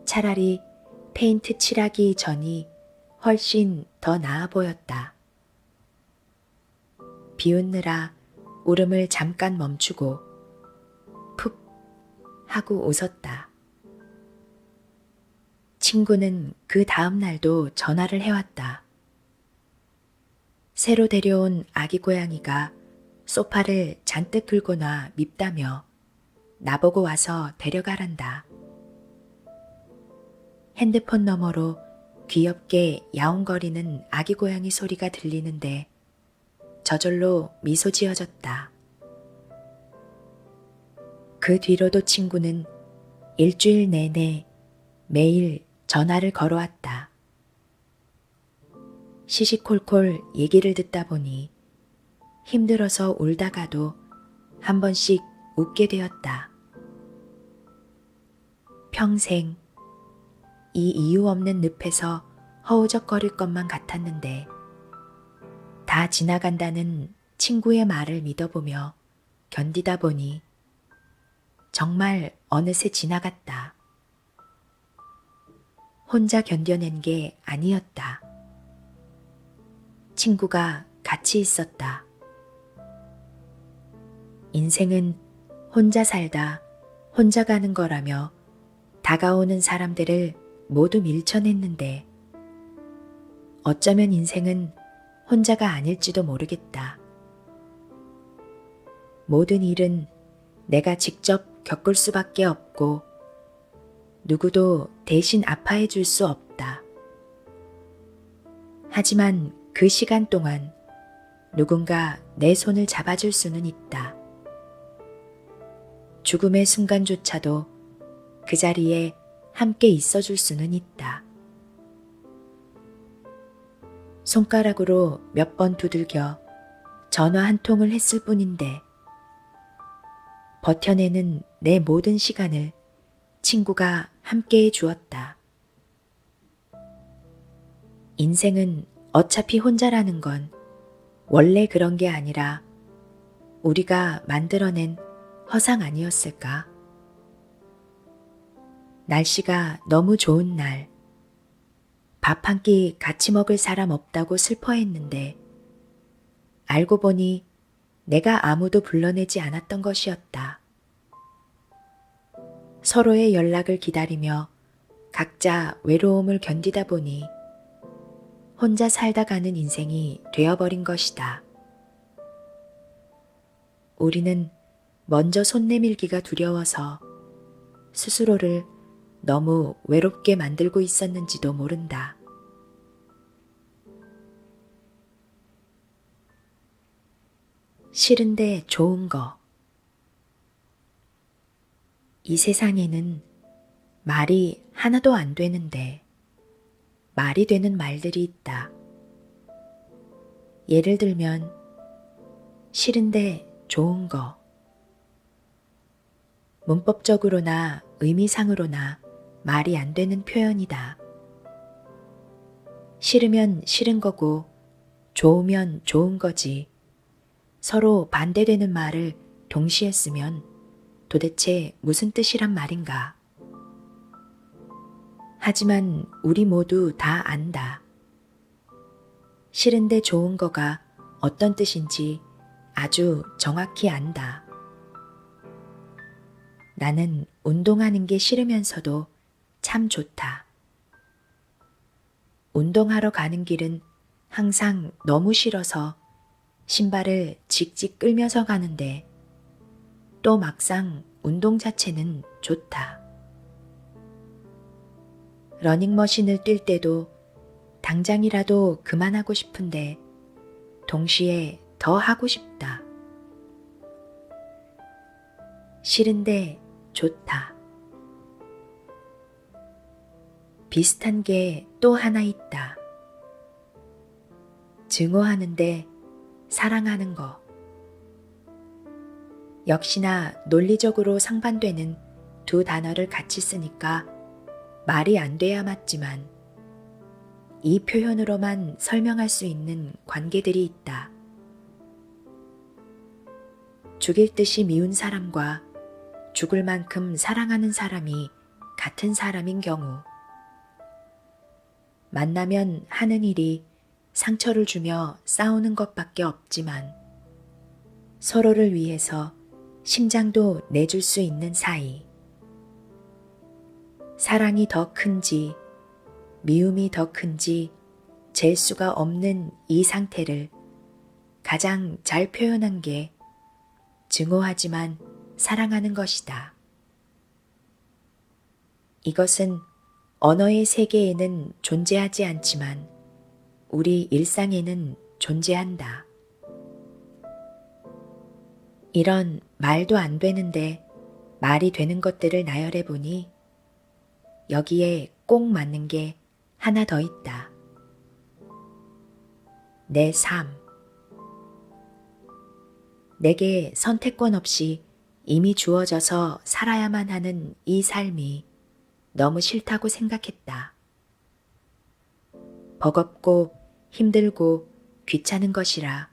차라리 페인트 칠하기 전이 훨씬 더 나아 보였다. 비웃느라 울음을 잠깐 멈추고 푹 하고 웃었다. 친구는 그 다음 날도 전화를 해왔다. 새로 데려온 아기 고양이가 소파를 잔뜩 긁고 놔 밉다며 나보고 와서 데려가란다. 핸드폰 너머로 귀엽게 야옹거리는 아기 고양이 소리가 들리는데 저절로 미소 지어졌다. 그 뒤로도 친구는 일주일 내내 매일 전화를 걸어왔다. 시시콜콜 얘기를 듣다 보니 힘들어서 울다가도 한 번씩 웃게 되었다. 평생 이 이유 없는 늪에서 허우적거릴 것만 같았는데 다 지나간다는 친구의 말을 믿어보며 견디다 보니 정말 어느새 지나갔다. 혼자 견뎌낸 게 아니었다. 친구가 같이 있었다. 인생은 혼자 살다 혼자 가는 거라며 다가오는 사람들을 모두 밀쳐냈는데 어쩌면 인생은 혼자가 아닐지도 모르겠다. 모든 일은 내가 직접 겪을 수밖에 없고 누구도 대신 아파해 줄 수 없다. 하지만 그 시간 동안 누군가 내 손을 잡아줄 수는 있다. 죽음의 순간조차도 그 자리에 함께 있어줄 수는 있다. 손가락으로 몇 번 두들겨 전화 한 통을 했을 뿐인데 버텨내는 내 모든 시간을 친구가 함께해 주었다. 인생은 어차피 혼자라는 건 원래 그런 게 아니라 우리가 만들어낸 허상 아니었을까? 날씨가 너무 좋은 날, 밥 한 끼 같이 먹을 사람 없다고 슬퍼했는데 알고 보니 내가 아무도 불러내지 않았던 것이었다. 서로의 연락을 기다리며 각자 외로움을 견디다 보니 혼자 살다 가는 인생이 되어버린 것이다. 우리는 먼저 손 내밀기가 두려워서 스스로를 너무 외롭게 만들고 있었는지도 모른다. 싫은데 좋은 거. 이 세상에는 말이 하나도 안 되는데 말이 되는 말들이 있다. 예를 들면 싫은데 좋은 거. 문법적으로나 의미상으로나 말이 안 되는 표현이다. 싫으면 싫은 거고 좋으면 좋은 거지. 서로 반대되는 말을 동시에 쓰면 도대체 무슨 뜻이란 말인가? 하지만 우리 모두 다 안다. 싫은데 좋은 거가 어떤 뜻인지 아주 정확히 안다. 나는 운동하는 게 싫으면서도 참 좋다. 운동하러 가는 길은 항상 너무 싫어서 신발을 직직 끌면서 가는데 또 막상 운동 자체는 좋다. 러닝머신을 뛸 때도 당장이라도 그만하고 싶은데 동시에 더 하고 싶다. 싫은데 좋다. 비슷한 게 또 하나 있다. 증오하는데 사랑하는 거. 역시나 논리적으로 상반되는 두 단어를 같이 쓰니까 말이 안 돼야 맞지만 이 표현으로만 설명할 수 있는 관계들이 있다. 죽일 듯이 미운 사람과 죽을 만큼 사랑하는 사람이 같은 사람인 경우 만나면 하는 일이 상처를 주며 싸우는 것밖에 없지만 서로를 위해서 심장도 내줄 수 있는 사이. 사랑이 더 큰지 미움이 더 큰지 잴 수가 없는 이 상태를 가장 잘 표현한 게 증오하지만 사랑하는 것이다. 이것은 언어의 세계에는 존재하지 않지만 우리 일상에는 존재한다. 이런 말도 안 되는데 말이 되는 것들을 나열해 보니 여기에 꼭 맞는 게 하나 더 있다. 내 삶. 내게 선택권 없이 이미 주어져서 살아야만 하는 이 삶이 너무 싫다고 생각했다. 버겁고 힘들고 귀찮은 것이라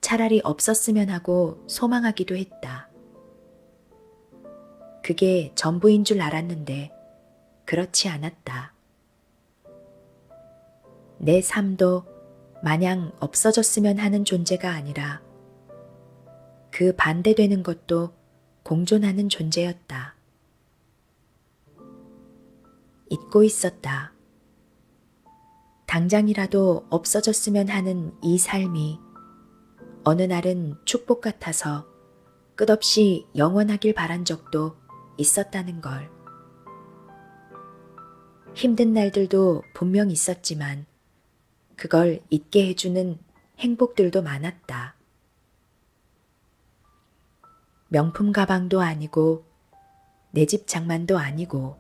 차라리 없었으면 하고 소망하기도 했다. 그게 전부인 줄 알았는데 그렇지 않았다. 내 삶도 마냥 없어졌으면 하는 존재가 아니라 그 반대되는 것도 공존하는 존재였다. 잊고 있었다. 당장이라도 없어졌으면 하는 이 삶이 어느 날은 축복 같아서 끝없이 영원하길 바란 적도 있었다는 걸. 힘든 날들도 분명 있었지만 그걸 잊게 해주는 행복들도 많았다. 명품 가방도 아니고 내 집 장만도 아니고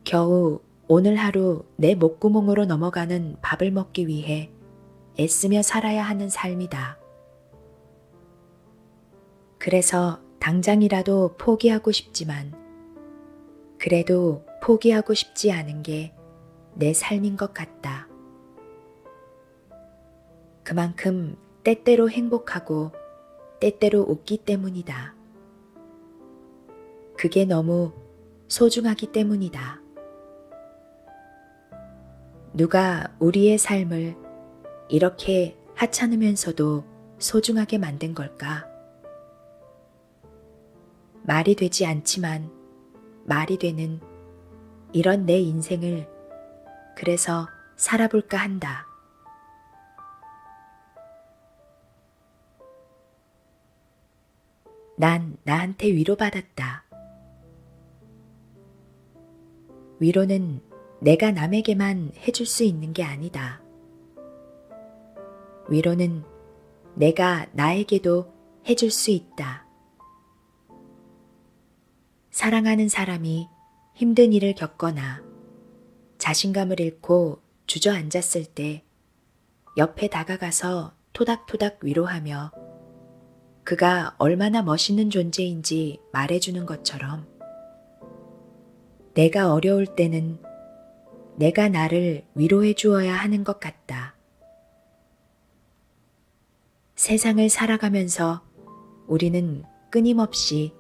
겨우 오늘 하루 내 목구멍으로 넘어가는 밥을 먹기 위해 애쓰며 살아야 하는 삶이다. 그래서 당장이라도 포기하고 싶지만 그래도 포기하고 싶지 않은 게 내 삶인 것 같다. 그만큼 때때로 행복하고 때때로 웃기 때문이다. 그게 너무 소중하기 때문이다. 누가 우리의 삶을 이렇게 하찮으면서도 소중하게 만든 걸까? 말이 되지 않지만 말이 되는 이런 내 인생을 그래서 살아볼까 한다. 난 나한테 위로받았다. 위로는 내가 남에게만 해줄 수 있는 게 아니다. 위로는 내가 나에게도 해줄 수 있다. 사랑하는 사람이 힘든 일을 겪거나 자신감을 잃고 주저앉았을 때 옆에 다가가서 토닥토닥 위로하며 그가 얼마나 멋있는 존재인지 말해주는 것처럼 내가 어려울 때는 내가 나를 위로해 주어야 하는 것 같다. 세상을 살아가면서 우리는 끊임없이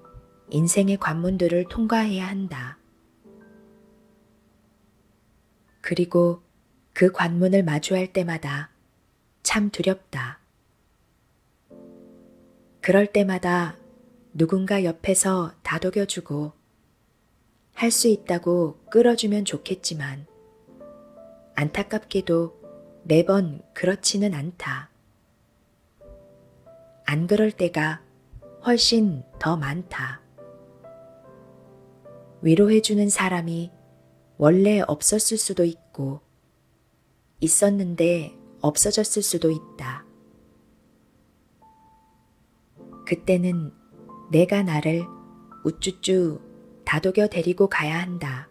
인생의 관문들을 통과해야 한다. 그리고 그 관문을 마주할 때마다 참 두렵다. 그럴 때마다 누군가 옆에서 다독여주고 할 수 있다고 끌어주면 좋겠지만 안타깝게도 매번 그렇지는 않다. 안 그럴 때가 훨씬 더 많다. 위로해주는 사람이 원래 없었을 수도 있고 있었는데 없어졌을 수도 있다. 그때는 내가 나를 우쭈쭈 다독여 데리고 가야 한다.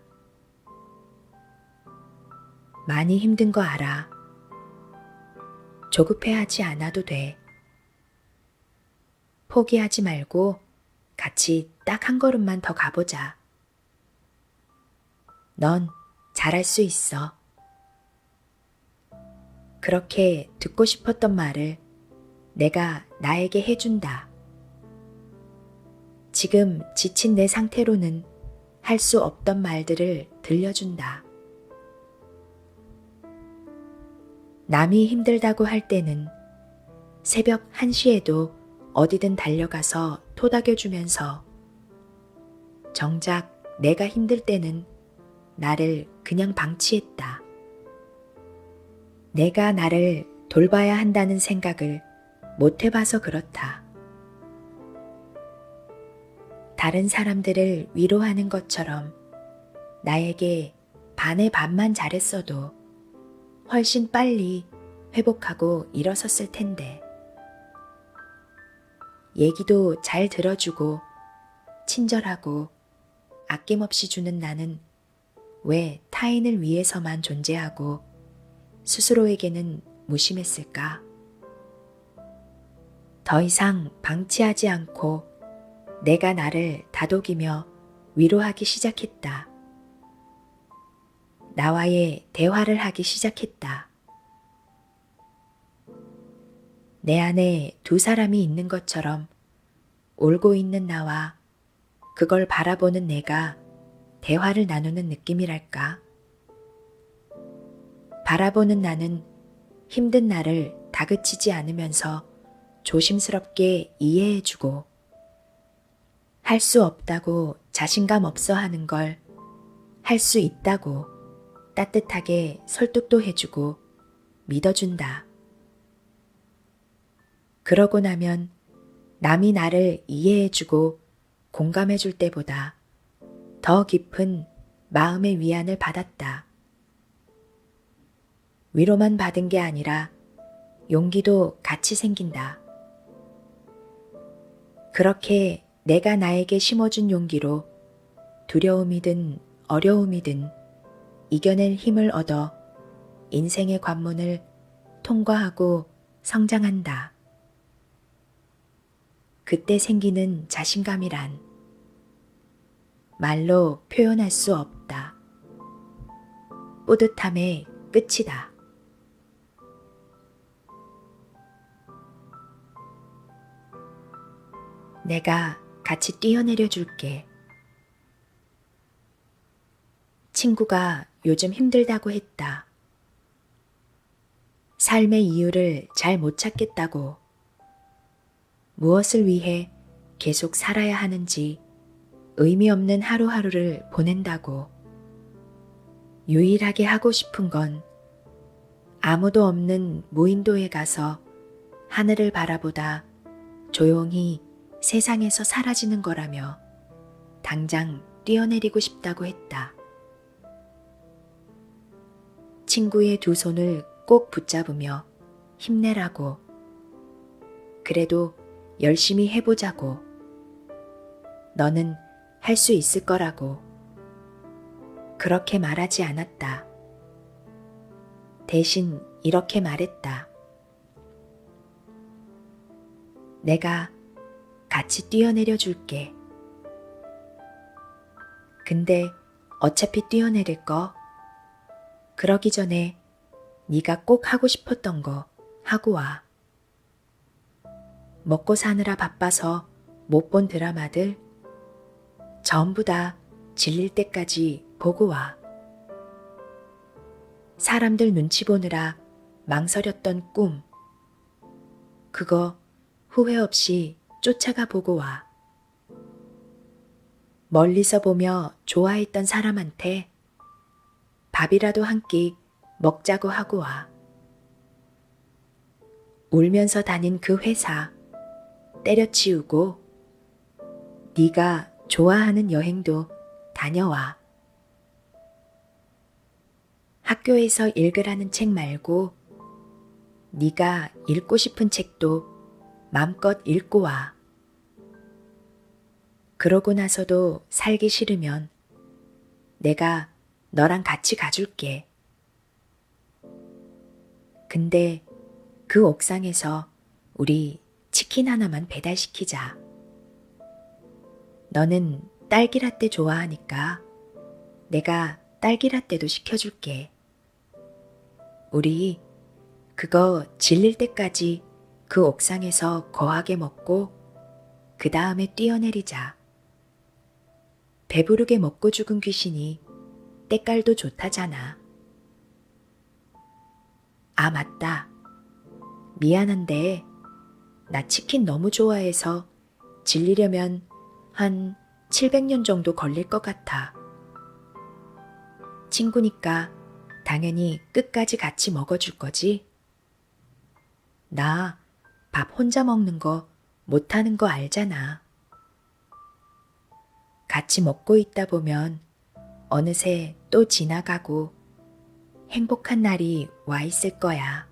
많이 힘든 거 알아. 조급해하지 않아도 돼. 포기하지 말고 같이 딱 한 걸음만 더 가보자. 넌 잘할 수 있어. 그렇게 듣고 싶었던 말을 내가 나에게 해준다. 지금 지친 내 상태로는 할 수 없던 말들을 들려준다. 남이 힘들다고 할 때는 새벽 1시에도 어디든 달려가서 토닥여주면서 정작 내가 힘들 때는 나를 그냥 방치했다. 내가 나를 돌봐야 한다는 생각을 못 해봐서 그렇다. 다른 사람들을 위로하는 것처럼 나에게 반의 반만 잘했어도 훨씬 빨리 회복하고 일어섰을 텐데. 얘기도 잘 들어주고 친절하고 아낌없이 주는 나는 왜 타인을 위해서만 존재하고 스스로에게는 무심했을까? 더 이상 방치하지 않고 내가 나를 다독이며 위로하기 시작했다. 나와의 대화를 하기 시작했다. 내 안에 두 사람이 있는 것처럼 울고 있는 나와 그걸 바라보는 내가 대화를 나누는 느낌이랄까. 바라보는 나는 힘든 나를 다그치지 않으면서 조심스럽게 이해해주고 할 수 없다고 자신감 없어 하는 걸 할 수 있다고 따뜻하게 설득도 해주고 믿어준다. 그러고 나면 남이 나를 이해해주고 공감해줄 때보다 더 깊은 마음의 위안을 받았다. 위로만 받은 게 아니라 용기도 같이 생긴다. 그렇게 내가 나에게 심어준 용기로 두려움이든 어려움이든 이겨낼 힘을 얻어 인생의 관문을 통과하고 성장한다. 그때 생기는 자신감이란 말로 표현할 수 없다. 뿌듯함의 끝이다. 내가 같이 뛰어내려 줄게. 친구가 요즘 힘들다고 했다. 삶의 이유를 잘 못 찾겠다고. 무엇을 위해 계속 살아야 하는지 의미 없는 하루하루를 보낸다고. 유일하게 하고 싶은 건 아무도 없는 무인도에 가서 하늘을 바라보다 조용히 세상에서 사라지는 거라며 당장 뛰어내리고 싶다고 했다. 친구의 두 손을 꼭 붙잡으며 힘내라고. 그래도 열심히 해보자고. 너는 할 수 있을 거라고. 그렇게 말하지 않았다. 대신 이렇게 말했다. 내가 같이 뛰어내려 줄게. 근데 어차피 뛰어내릴 거. 그러기 전에 네가 꼭 하고 싶었던 거 하고 와. 먹고 사느라 바빠서 못 본 드라마들 전부 다 질릴 때까지 보고 와. 사람들 눈치 보느라 망설였던 꿈, 그거 후회 없이 쫓아가 보고 와. 멀리서 보며 좋아했던 사람한테 밥이라도 한 끼 먹자고 하고 와. 울면서 다닌 그 회사 때려치우고 네가 좋아하는 여행도 다녀와. 학교에서 읽으라는 책 말고 네가 읽고 싶은 책도 마음껏 읽고 와. 그러고 나서도 살기 싫으면 내가 너랑 같이 가줄게. 근데 그 옥상에서 우리 치킨 하나만 배달시키자. 너는 딸기라떼 좋아하니까 내가 딸기라떼도 시켜줄게. 우리 그거 질릴 때까지 그 옥상에서 거하게 먹고 그 다음에 뛰어내리자. 배부르게 먹고 죽은 귀신이 때깔도 좋다잖아. 아, 맞다. 미안한데 나 치킨 너무 좋아해서 질리려면 한 700년 정도 걸릴 것 같아. 친구니까 당연히 끝까지 같이 먹어줄 거지? 나 밥 혼자 먹는 거 못하는 거 알잖아. 같이 먹고 있다 보면 어느새 또 지나가고 행복한 날이 와 있을 거야.